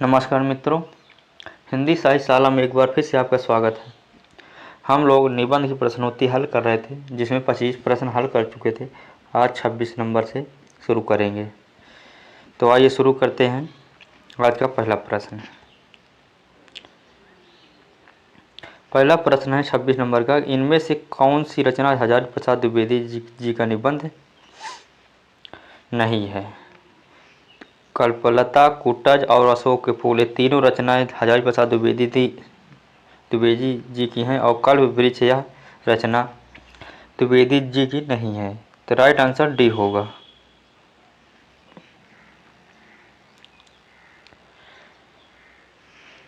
नमस्कार मित्रों, हिंदी साहित्य शाला में एक बार फिर से आपका स्वागत है। हम लोग निबंध की प्रश्नोत्तरी हल कर रहे थे, जिसमें 25 प्रश्न हल कर चुके थे। आज 26 नंबर से शुरू करेंगे। तो आइए शुरू करते हैं। आज का पहला प्रश्न है 26 नंबर का। इनमें से कौन सी रचना हजारी प्रसाद द्विवेदी जी का निबंध नहीं है? कल्पलता, कुटज और अशोक के फूल, ये तीनों रचनाएं हजारी प्रसाद द्विवेदी जी की हैं और कल्प वृक्ष यह रचना द्विवेदी जी की नहीं है। तो राइट आंसर डी होगा।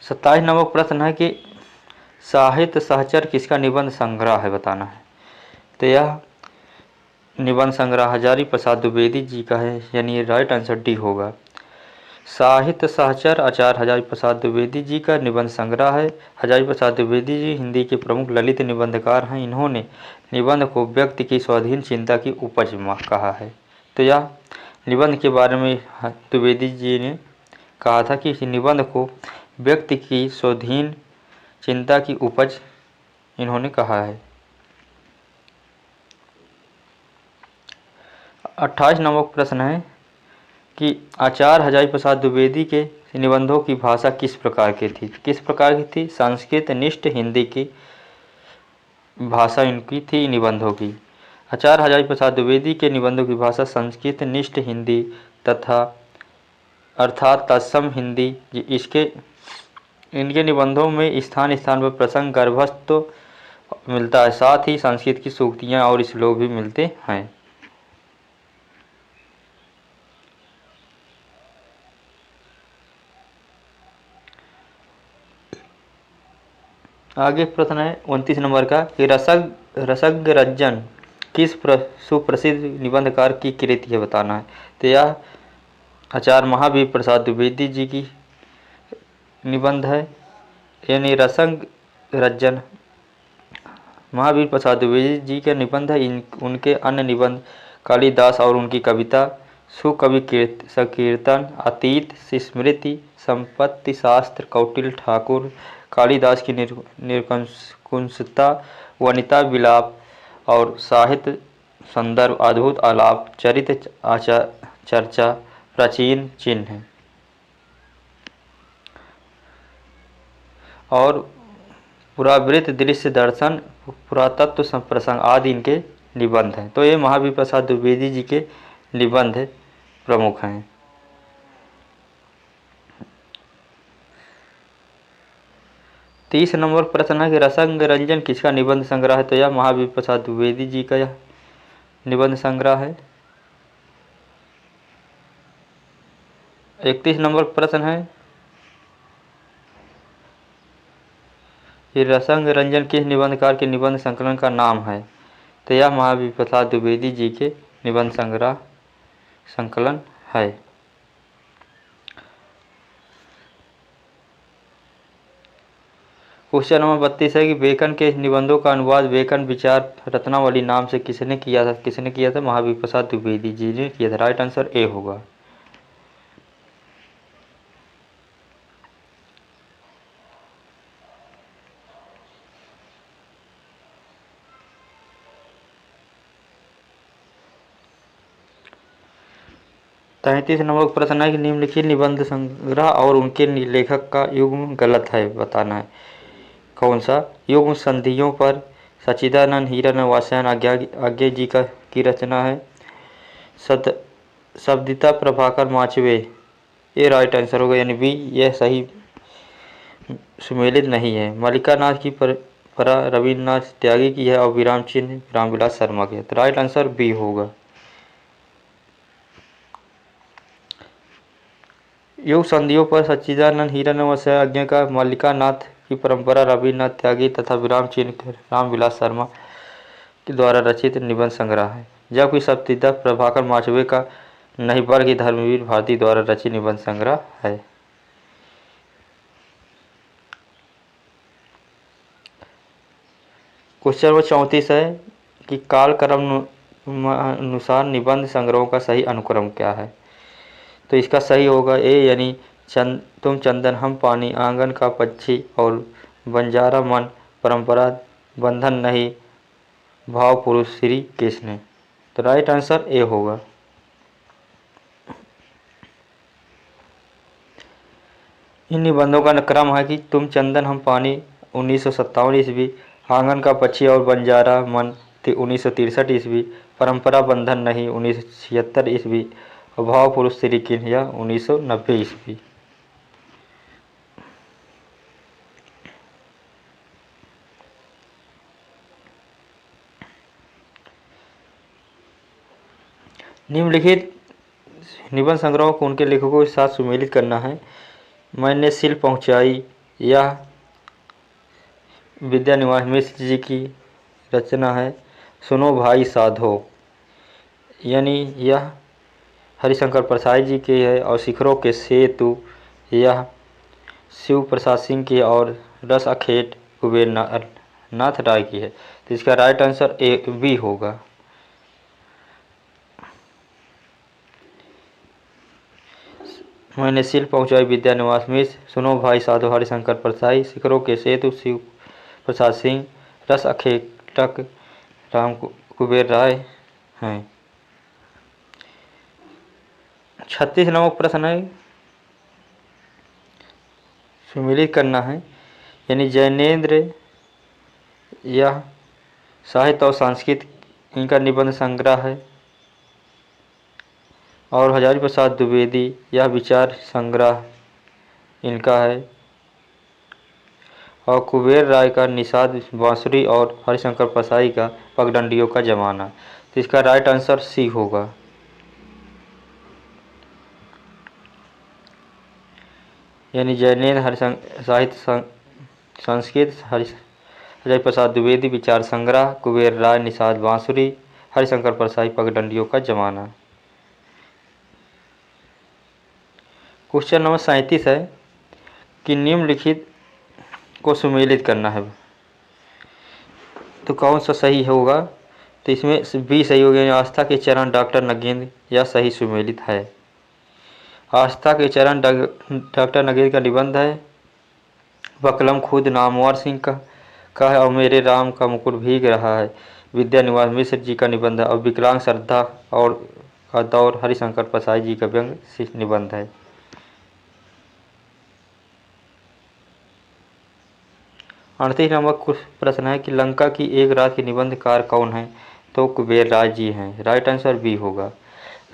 सत्ताईस नंबर प्रश्न है कि साहित्य सहचर किसका निबंध संग्रह है, बताना है। तो यह निबंध संग्रह हजारी प्रसाद द्विवेदी जी का है, यानी ये राइट आंसर डी होगा। साहित्य सहचर आचार्य हजारी प्रसाद द्विवेदी जी का निबंध संग्रह है। हजारी प्रसाद द्विवेदी जी हिंदी के प्रमुख ललित निबंधकार हैं। इन्होंने निबंध को व्यक्ति की स्वाधीन चिंता की उपज कहा है। तो यह निबंध के बारे में द्विवेदी जी ने कहा था कि निबंध को व्यक्ति की स्वाधीन चिंता की उपज इन्होंने कहा है। 28 नंबर प्रश्न है कि आचार्य हजारी प्रसाद द्विवेदी के निबंधों की भाषा किस प्रकार की थी? किस प्रकार की थी? संस्कृत निष्ठ हिंदी की भाषा इनकी थी निबंधों की। आचार्य हजारी प्रसाद द्विवेदी के निबंधों की भाषा संस्कृत निष्ठ हिंदी तथा अर्थात तत्सम हिंदी। इनके निबंधों में स्थान स्थान पर प्रसंग गर्भस्थ तो मिलता है, साथ ही संस्कृत की सूक्तियाँ और श्लोक भी मिलते हैं। आगे प्रश्न है 29 नंबर का कि रसज्ञ रंजन किस सुप्रसिद्ध निबंधकार की कृति है, बताना है। तो यह आचार्य महावीर प्रसाद द्विवेदी जी की निबंध है, यानी रसज्ञ रंजन महावीर प्रसाद द्विवेदी जी के निबंध है। उनके अन्य निबंध कालिदास और उनकी कविता, सुकवि संकीर्तन, अतीत स्मृति, संपत्ति शास्त्र, कौटिल्य ठाकुर, कालिदास की निर्कुंसता, वनिता विलाप और साहित्य संदर्भ, अद्भुत आलाप, चरित्र चर्चा, प्राचीन चिन्ह और पुरावृत्त दृश्य दर्शन, पुरातत्व प्रसंग आदि इनके निबंध हैं। तो ये महावीर प्रसाद द्विवेदी जी के निबंध प्रमुख हैं। 30 नंबर प्रश्न है कि रसज्ञ रंजन किसका निबंध संग्रह है? तो यह महावीर प्रसाद द्विवेदी जी का यह निबंध संग्रह है। 31 नंबर प्रश्न है कि रसज्ञ रंजन किस निबंधकार के निबंध संकलन का नाम है? तो यह महावीर प्रसाद द्विवेदी जी के निबंध संकलन है। क्वेश्चन नंबर 32 है कि बेकन के निबंधों का अनुवाद बेकन विचार रत्नावली नाम से किसने किया था? किसने किया था? महावीर प्रसाद द्विवेदी जी ने किया था। राइट आंसर ए होगा। तैंतीस नंबर प्रश्न है कि निम्नलिखित निबंध संग्रह और उनके लेखक का युग्म गलत है, बताना है। कौन सा? युग्म संधियों पर सच्चिदानंद हीरन वात्स्यायन आज्ञा जी की रचना है। शब्दिता प्रभाकर माचवे, ये राइट आंसर होगा, यानी बी, यह सही सुमेलित नहीं है। मल्लिका नाथ की परा रविन्द्रनाथ त्यागी की है और विराम चिन्ह रामविलास शर्मा की है। तो राइट आंसर बी होगा। युग संधियों पर सच्चिदानंद हीरन वात्स्यायन आज्ञा का मल्लिका नाथ की परंपरा रविन्द्रनाथ त्यागी तथा विराम चिन्ह रामविलास शर्मा के द्वारा रचित निबंध संग्रह है, जबकि शब्दिता प्रभाकर माचवे का नहीं बल्कि धर्मवीर भारती द्वारा रचित निबंध संग्रह है। क्वेश्चन नंबर 34 है कि कालक्रम अनुसार निबंध संग्रहों का सही अनुक्रम क्या है? तो इसका सही होगा ए, यानी तुम चंदन हम पानी, आंगन का पक्षी और बंजारा मन, परंपरा बंधन नहीं, भाव पुरुष श्री कृष्ण। तो राइट आंसर ए होगा। इन निबंधों का क्रम है कि तुम चंदन हम पानी 1957 ईस्वी, आंगन का पक्षी और बंजारा मन 1963 ईस्वी, परंपरा बंधन नहीं 1976 ईस्वी और भाव पुरुष श्री कृष्ण या 1990 ईस्वी। निम्नलिखित निबंध संग्रहों को उनके लेखकों के साथ सुमेलित करना है। मैंने सिल पहुंचाई, यह विद्यानिवास मिश्र जी की रचना है। सुनो भाई साधो, यानी यह हरिशंकर प्रसाद जी की है। और शिखरों के सेतु, यह शिव प्रसाद सिंह की और रस अखेट कुबेर नाथ राय की है। तो इसका राइट आंसर ए बी होगा। मैंने सिल पहुंचाई विद्यानिवास मिश्र, सुनो भाई साधु हरिशंकर प्रसाई, शिखरों के सेतु शिव प्रसाद सिंह, रस अखेटक राम कुबेर राय हैं। 36 नंबर प्रश्न है, सुमिलित करना है। यानी जैनेन्द्र, यह साहित्य और संस्कृत इनका निबंध संग्रह है। और हजारी प्रसाद द्विवेदी, यह विचार संग्रह इनका है। और कुबेर राय का निषाद बांसुरी और हरिशंकर प्रसाई का पगडंडियों का जमाना। तो इसका राइट आंसर सी होगा। यानी जैनेन्द्र साहित्य संस्कृत, हजारी प्रसाद द्विवेदी विचार संग्रह, कुबेर राय निषाद बांसुरी, हरिशंकर प्रसाई पगडंडियों का जमाना। क्वेश्चन नंबर 37 है कि निम्नलिखित को सुमेलित करना है, तो कौन सा सही होगा। तो इसमें बी सही होगा। आस्था के चरण डॉक्टर नगेंद्र, यह सही सुमेलित है। आस्था के चरण डॉक्टर नगेंद्र का निबंध है। बकलम खुद नामवर सिंह का है। और मेरे राम का मुकुट भीग रहा है, विद्यानिवास मिश्र जी का निबंध है। और विकलांग श्रद्धा और का दौर हरिशंकर प्रसाद जी का व्यंग निबंध है। अड़तीस नंबर प्रश्न है कि लंका की एक रात के निबंधकार कौन है। तो कुबेर राय जी हैं। राइट आंसर बी होगा।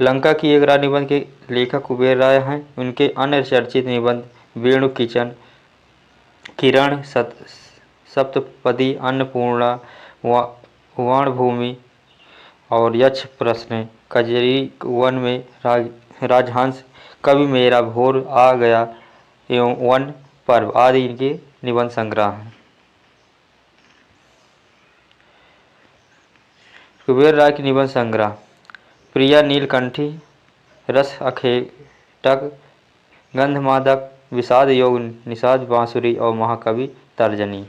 लंका की एक रात निबंध के लेखक कुबेर राय हैं। उनके अन्य चर्चित निबंध वेणु किचन, किरण सप्तपदी, अन्नपूर्णा, वाणभूमि और यक्ष प्रश्न, कजरी वन में राजहंस, कवि मेरा भोर आ गया एवं वन पर्व आदि इनके निबंध संग्रह हैं। कुबेर राय की निबंध संग्रह प्रिया नीलकंठी, रस अखेटक, गंधमादक, विषाद योग, निषाद बांसुरी और महाकवि तर्जनी।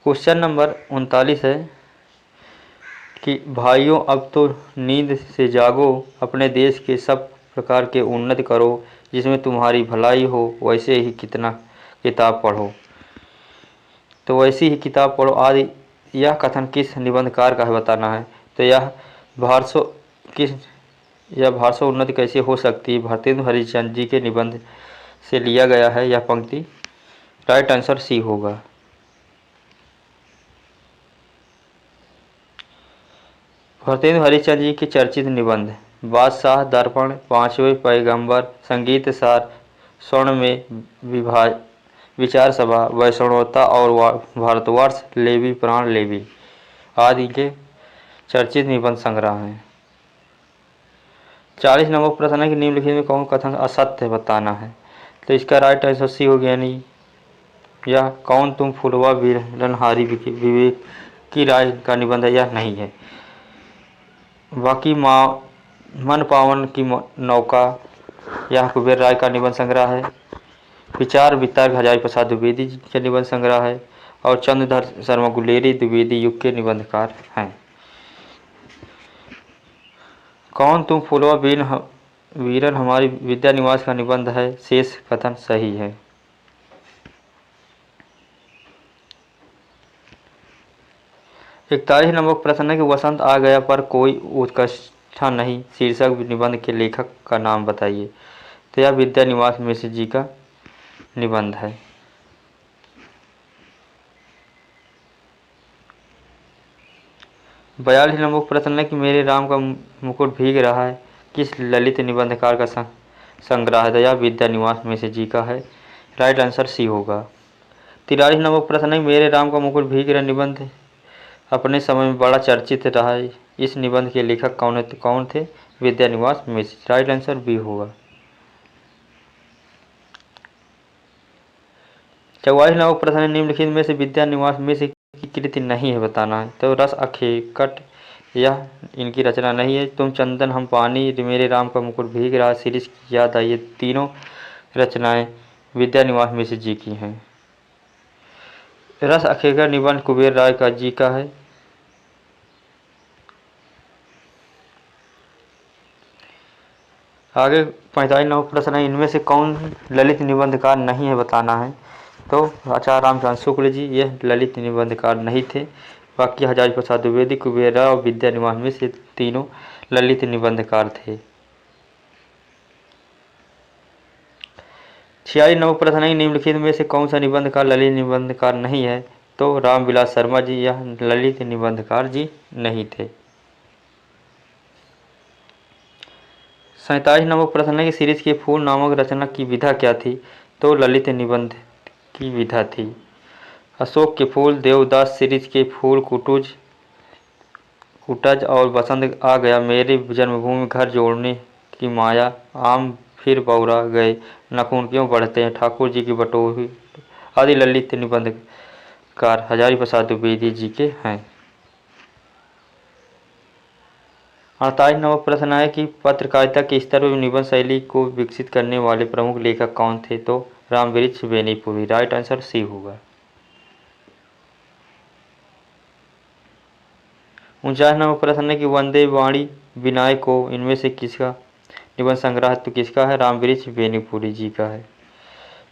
क्वेश्चन नंबर 39 है कि भाइयों अब तो नींद से जागो, अपने देश के सब प्रकार के उन्नति करो, जिसमें तुम्हारी भलाई हो वैसे ही कितना किताब पढ़ो। तो वैसी ही किताब पढ़ो आदि यह कथन किस निबंधकार का है बताना है। तो यह भारसो उन्नति कैसे हो सकती है, भारतेंदु हरिश्चंद्र जी के निबंध से लिया गया है यह पंक्ति। राइट आंसर सी होगा। भारतेंदु हरिश्चंद्र जी के चर्चित निबंध बादशाह, दर्पण, पांचवें पैगंबर, संगीत सार, स्वर्ण में विचार सभा, वैष्णवता और भारतवर्ष, लेवी प्राण लेवी आदि के चर्चित निबंध संग्रह हैं। 40 नंबर प्रश्न है कि निम्नलिखित में कौन कथन असत्य बताना है। तो इसका राइट आंसर सी हो गया। नहीं, यह कौन तुम फुलवा विरनहारी विवेक की राय का निबंध है, यह नहीं है। बाकी मन पावन की नौका, यह कुबेर राय का निबंध संग्रह है। विचार वितर्क हजारी प्रसाद द्विवेदी के निबंध संग्रह है। और चंद्रधर शर्मा गुलेरी द्विवेदी युग के निबंधकार हैं। कौन तुम फुलवा वीरन हमारी विद्या निवास का निबंध है। शेष कथन सही है। 41 नंबर प्रश्न है कि वसंत आ गया पर कोई उत्कंठा नहीं शीर्षक निबंध के लेखक का नाम बताइए। तो यह विद्या निवास मिश्र जी का निबंध है। 42 नंबर प्रश्न है कि मेरे राम का मुकुट भीग रहा है किस ललित निबंधकार का संग्रह है। तो यह विद्या निवास मिश्र जी का है। राइट आंसर सी होगा। 43 नंबर प्रश्न है मेरे राम का मुकुट भीग रहा निबंध अपने समय में बड़ा चर्चित रहा है। इस निबंध के लेखक कौन थे। विद्या निवास मिश्र। राइट आंसर बी होगा। 44 नंबर प्रश्न है निम्नलिखित में से विद्या निवास मिश्र की कृति नहीं है बताना है। तो रस अखेकट यह इनकी रचना नहीं है। तुम चंदन हम पानी मेरे राम का मुकुट भीग रहा सीरीज की याद आई। ये तीनों रचनाएं विद्या निवास मिश्र जी की हैं। रस अखेकट निबंध कुबेर राय का जी का है। आगे 45 नंबर प्रश्न है इनमें से कौन ललित निबंधकार नहीं है बताना है। तो आचार्य रामचंद्र शुक्ल जी यह ललित निबंधकार नहीं थे। बाकी हजारी प्रसाद द्विवेदी कुबेर राय और विद्या निवास मिश्र तीनों ललित निबंधकार थे। 46 नंबर प्रश्न है निम्नलिखित में से कौन सा निबंधकार ललित निबंधकार नहीं है। तो रामविलास शर्मा जी यह ललित निबंधकार जी नहीं थे। 47 नंबर प्रश्न है कि सीरीज के फूल नामक रचना की विधा क्या थी। तो ललित निबंध की विधा थी। अशोक के फूल देवदास सीरीज के फूल कुटज और बसंत आ गया मेरी जन्मभूमि घर जोड़ने की माया आम फिर बौरा गए नखून क्यों बढ़ते हैं ठाकुर जी की बटोही आदि ललित निबंधकार हजारी प्रसाद द्विवेदी जी के हैं। 48 नंबर प्रश्न है कि पत्रकारिता के स्तर पर निबंध शैली को विकसित करने वाले प्रमुख लेखक कौन थे। तो Ramvriksh Benipuri. Right answer C होगा। 49 नंबर प्रश्न है कि वंदे वाणी विनायक को इनमें से किसका निबंध संग्रह तो किसका है। रामवृक्ष बेनीपुरी जी का है।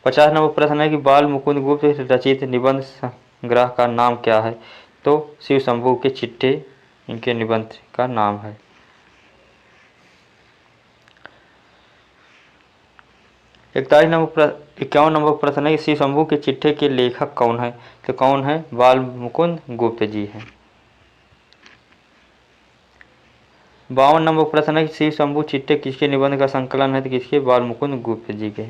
50 नंबर प्रश्न है कि बाल मुकुंद गुप्त रचित निबंध संग्रह का नाम क्या है। तो शिव शंभू के चिट्ठे इनके निबंध का नाम है। 51 नंबर प्रश्न है कि शिव शंभू के चिट्ठे के लेखक कौन है। तो कौन है बाल मुकुंद गुप्त जी हैं। 52 नंबर प्रश्न है कि शिव शंभू चिट्ठे किसके निबंध का संकलन है। तो किसके बाल मुकुंद गुप्त जी के।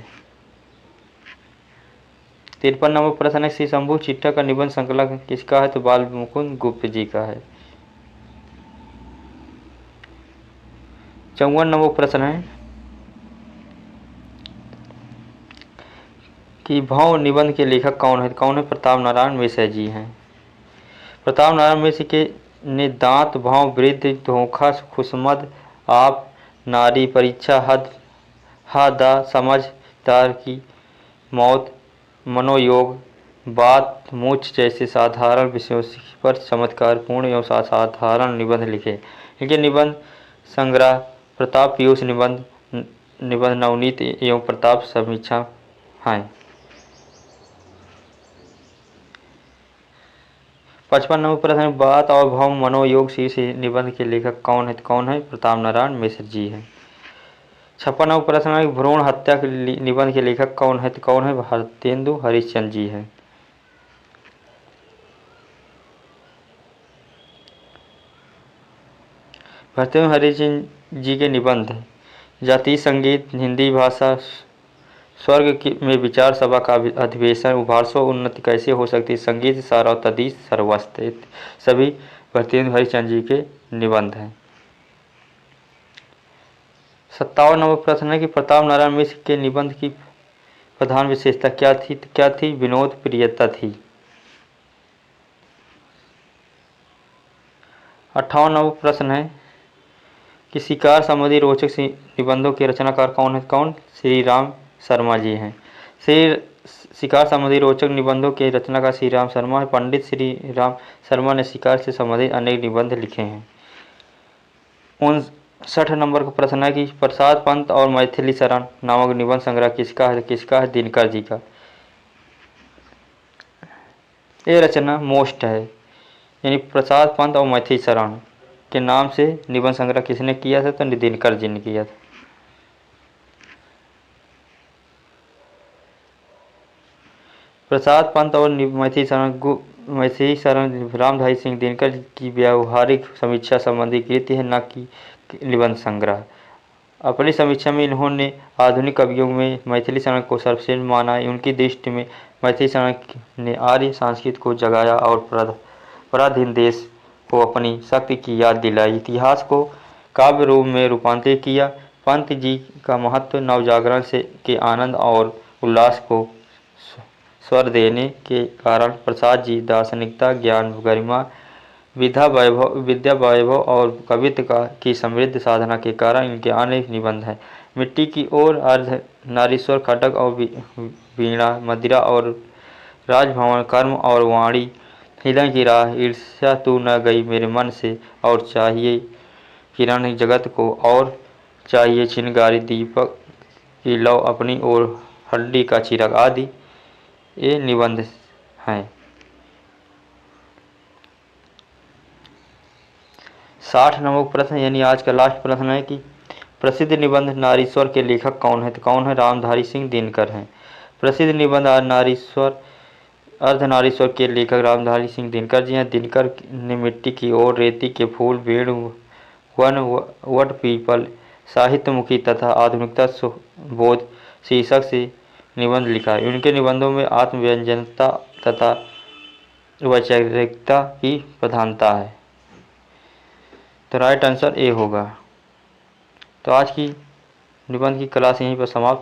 53 नंबर प्रश्न है शिव शंभू चिट्ठा का निबंध संकलन किसका है। तो बाल मुकुंद गुप्त जी का है। 54 नंबर प्रश्न है कि भाव निबंध के लेखक कौन है। कौन है प्रताप नारायण मिश्र जी हैं। प्रताप नारायण मिश्र के ने दांत भाव वृद्ध धोखा खुशमद आप नारी परीक्षा हद हादा समझदार की मौत मनोयोग बात मूछ जैसे साधारण विषयों पर चमत्कारपूर्ण एवं असाधारण निबंध लिखे। इनके निबंध संग्रह प्रताप पीयूष निबंध नवनीत एवं प्रताप समीक्षा हैं। 55 नंबर प्रश्न बात और भाव मनोयोग शीर्ष निबंध के लेखक कौन है। कौन है प्रताप नारायण मिश्र जी हैं। 56 नंबर प्रश्न है भ्रूण हत्या के निबंध के लेखक कौन है। तो कौन है भारतेंदु हरिश्चंद्र जी हैं। भारतेंदु हरिश्चंद्र जी के निबंध जातीय संगीत हिंदी भाषा स्वर्ग में विचार सभा का अधिवेशन उभारसो उन्नति कैसे हो सकती है संगीत सारा तदीस सर्वस्त्र सभी भारतेंदु हरिश्चंद्र जी के निबंध हैं। 57 नंबर प्रश्न है कि प्रताप नारायण मिश्र के निबंध की प्रधान विशेषता क्या थी विनोद प्रियता थी। 58 नंबर प्रश्न है कि शिकार संबंधी रोचक निबंधों के रचनाकार कौन है। कौन श्री राम शर्मा जी हैं। शिकार संबंधी रोचक निबंधों के रचनाकार श्री राम शर्मा है। पंडित श्री राम शर्मा ने शिकार से संबंधित अनेक निबंध लिखे हैं। 60 नंबर का प्रश्न है कि प्रसाद पंत और मैथिली शरण नामक निबंध संग्रह किसका है दिनकर जी का। ये रचना मोस्ट है, यानी प्रसाद पंत और मैथिली शरण के नाम से निबंध संग्रह किसने किया था, तो दिनकर जी ने किया था। प्रसाद पंत और मैथिली शरण रामधारी सिंह दिनकर की व्यावहारिक समीक्षा संबंधी कृति है, न कि निबंध संग्रह। अपनी समीक्षा में इन्होंने आधुनिक कवियों में मैथिली शरण को सर्वश्रेष्ठ माना है। उनकी दृष्टि में मैथिली शरण ने आर्य संस्कृति को जगाया और पराधीन देश को अपनी शक्ति की याद दिलाई, इतिहास को काव्य रूप में रूपांतरित किया। पंत जी का महत्व नवजागरण से के आनंद और उल्लास को स्वर देने के कारण प्रसाद जी दार्शनिकता, ज्ञान, गरिमा, विद्या वैभव और कवित्व की समृद्ध साधना के कारण इनके अनेक निबंध हैं। मिट्टी की ओर, अर्धनारीश्वर, खटक और वीणा, मदिरा और राजभवन, कर्म और वाणी, हृदय की राह, ईर्ष्या तू न गई मेरे मन से, और चाहिए किरण जगत को, और चाहिए चिनगारी दीपक की लौ अपनी ओर, हड्डी का चिराग आदि ये निबंध हैं। 60 नंबर प्रश्न यानी आज का लास्ट प्रश्न है कि प्रसिद्ध निबंध नारीश्वर के लेखक कौन है, तो कौन है, रामधारी सिंह दिनकर हैं। प्रसिद्ध निबंध अर्धनारीश्वर के लेखक रामधारी सिंह दिनकर जी हैं। दिनकर ने मिट्टी की ओर, रेती के फूल, वेणु, वन, वट, पीपल, साहित्यमुखी तथा आधुनिकता बोध शीर्षक से निबंध लिखा है। उनके निबंधों में आत्मव्यंजनता तथा वैचारिकता की प्रधानता है, तो राइट आंसर ए होगा। तो आज की निबंध की क्लास यहीं पर समाप्त।